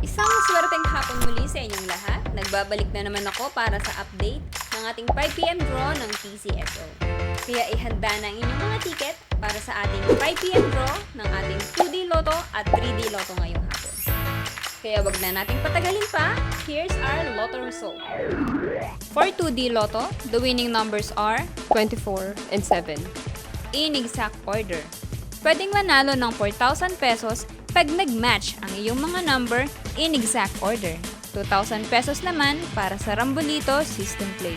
Isang swerteng hapon muli sa inyong lahat. Nagbabalik na naman ako para sa update ng ating 5pm draw ng PCSO. Kaya ihanda na ang inyong mga ticket para sa ating 5pm draw ng ating 2D Lotto at 3D Lotto ngayong hapon. Kaya wag na nating patagalin pa, here's our Lotto result. For 2D Lotto, the winning numbers are 24 and 7. in exact order. Pwedeng manalo ng 4,000 pesos pag nag-match ang iyong mga number in exact order. 2,000 pesos naman para sa Rambolito System Play.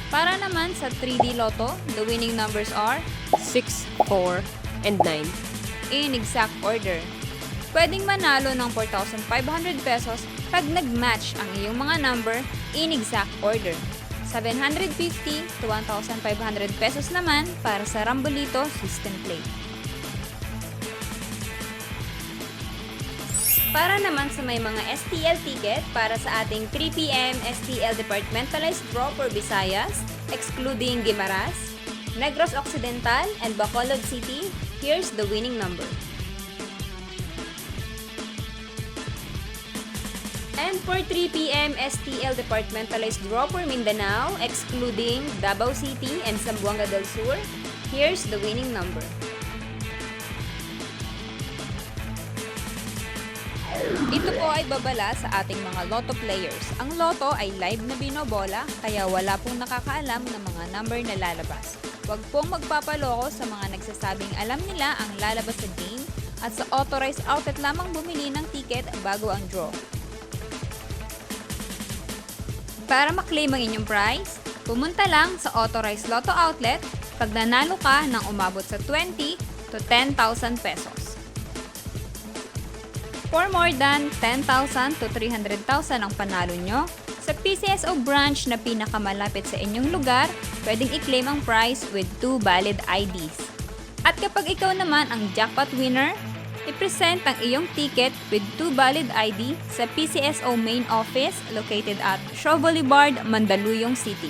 Para naman sa 3D Lotto, the winning numbers are 6, 4, and 9. in exact order. Pwedeng manalo ng 4,500 pesos pag nag-match ang iyong mga number in exact order. 750 to 1,500 pesos naman para sa Rambolito System Play. Para naman sa may mga STL ticket para sa ating 3pm STL Departmentalized Draw for Visayas, excluding Guimaras, Negros Occidental, and Bacolod City, here's the winning number. And for 3pm STL Departmentalized Draw for Mindanao, excluding Davao City and Zamboanga del Sur, here's the winning number. Ito po ay babala sa ating mga Lotto players. Ang Lotto ay live na binobola, kaya wala pong nakakaalam ng mga number na lalabas. Huwag pong magpapaloko sa mga nagsasabing alam nila ang lalabas sa game at sa authorized outlet lamang bumili ng ticket bago ang draw. Para maklaim ang inyong prize, pumunta lang sa authorized Lotto outlet pag nanalo ka ng umabot sa 20 to 10,000 pesos. For more than 10,000 to 300,000 ang panalo nyo, sa PCSO branch na pinakamalapit sa inyong lugar, pwedeng i-claim ang prize with 2 valid IDs. At kapag ikaw naman ang jackpot winner, i-present ang iyong ticket with 2 valid ID sa PCSO main office located at Shaw Boulevard, Mandaluyong City.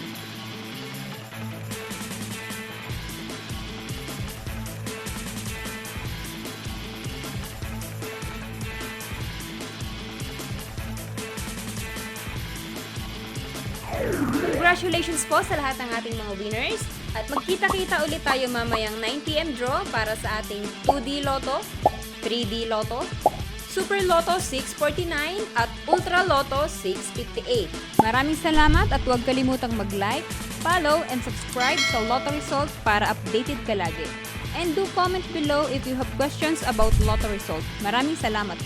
Congratulations po sa lahat ng ating mga winners at magkita-kita ulit tayo mamayang 9pm draw para sa ating 2D Lotto, 3D Lotto, Super Lotto 649 at Ultra Lotto 658. Maraming salamat at huwag kalimutang mag-like, follow, and subscribe sa Lotto Result para updated ka lagi. And do comment below if you have questions about Lotto Result. Maraming salamat.